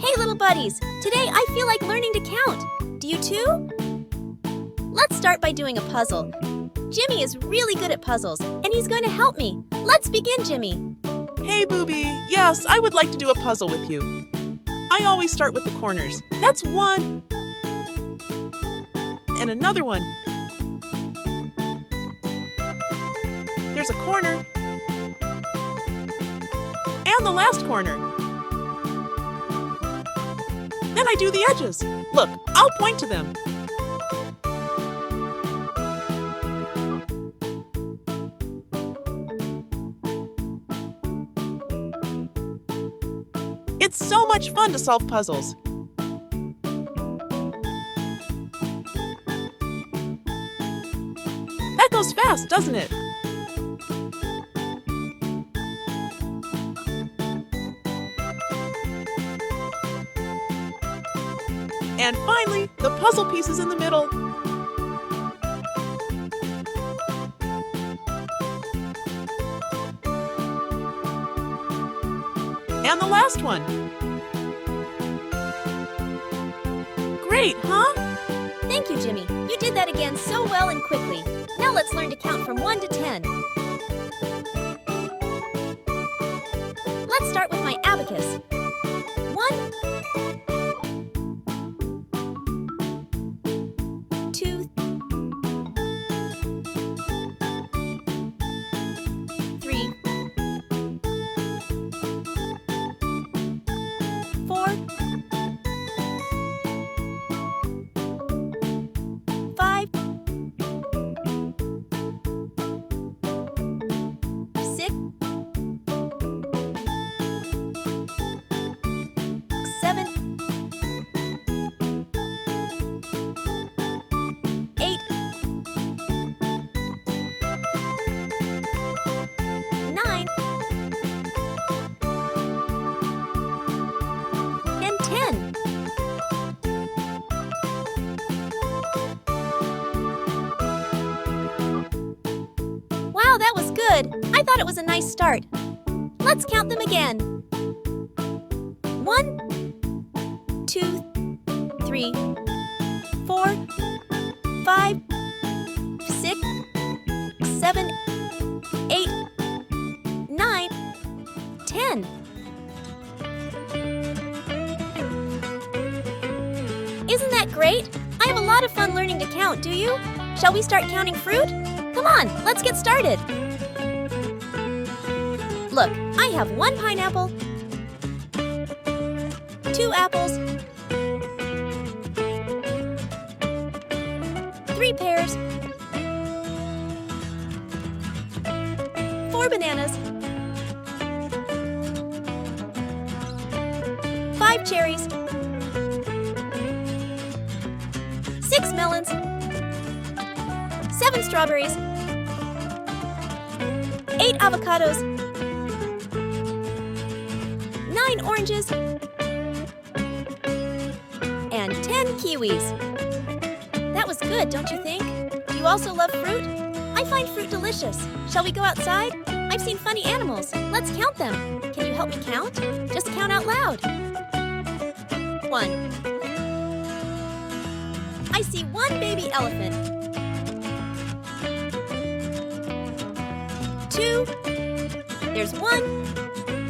Hey little buddies, today I feel like learning to count. Do you too? Let's start by doing a puzzle. Jimmy is really good at puzzles, and he's going to help me. Let's begin, Jimmy. Hey, Bouby. Yes, I would like to do a puzzle with you. I always start with the corners. That's one. And another one. There's a corner. And the last corner. Then I do the edges. Look, I'll point to them. It's so much fun to solve puzzles. That goes fast, doesn't it? And finally, the puzzle pieces in the middle. And the last one. Great, huh? Thank you, Jimmy. You did that again so well and quickly. Now let's learn to count from 1 to 10. Let's start with my abacus. 1, 2, 3, 4, 5, 6, 7, 8, 9, and 10. Wow, that was good. I thought it was a nice start. Let's count them again. 1, 2, 3, 4, 5, 6, 7, 8, 9, 10. Isn't that great? I have a lot of fun learning to count, do you? Shall we start counting fruit? Come on, let's get started. Look, I have 1 pineapple, 2 apples, 3 pears, 4 bananas, 5 cherries, 6 melons, 7 strawberries, 8 avocados, 9 oranges, and 10 kiwis. That was good, don't you think? Do you also love fruit? I find fruit delicious. Shall we go outside? I've seen funny animals. Let's count them. Can you help me count? Just count out loud. 1. I see 1 baby elephant. 2. There's 1,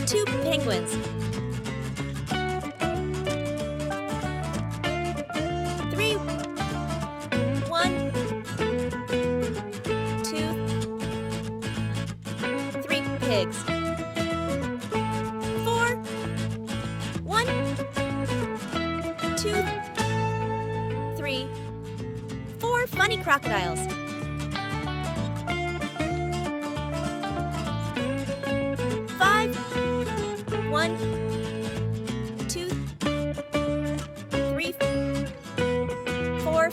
2 penguins. 3. 1, 2, 3 pigs. 4. 1, 2, 3, 4 funny crocodiles. 5. 1, 2, 3, 4,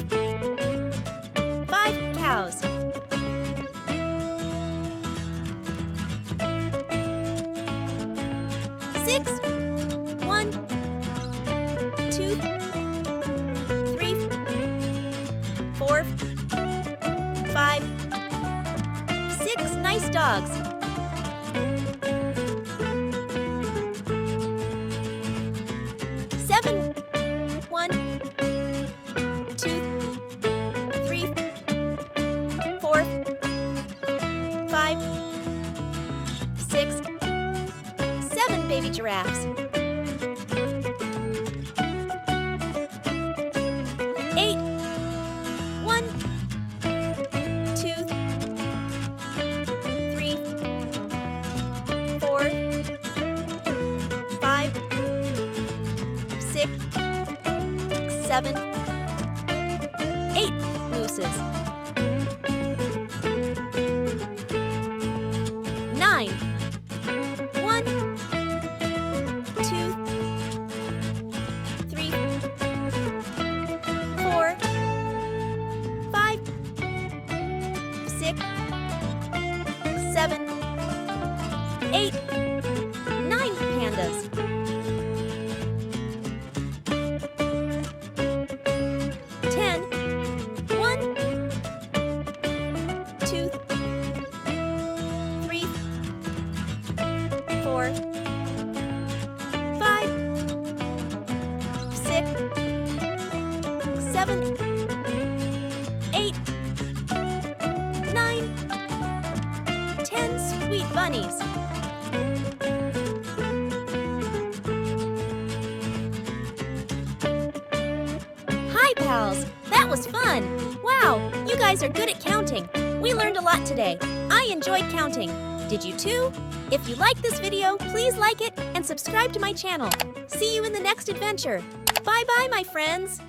5 cows. 6. 1, 2, 3, 4, 5, 6 nice dogs. 7. baby giraffes. 8. 1, 2, 3, 4, 5, 6, 7, 8 mooses. 9. 1, 2, 3, 4, 5, 6, 7, 8, 9 pandas. 10. 1, 2, 3, 4, 5, 6, 7, 8, 9, 10 sweet bunnies. Hi, pals! That was fun! Wow, you guys are good at counting. We learned a lot today. I enjoyed counting. Did you too? If you like this video, please like it and subscribe to my channel. See you in the next adventure. Bye-bye, my friends!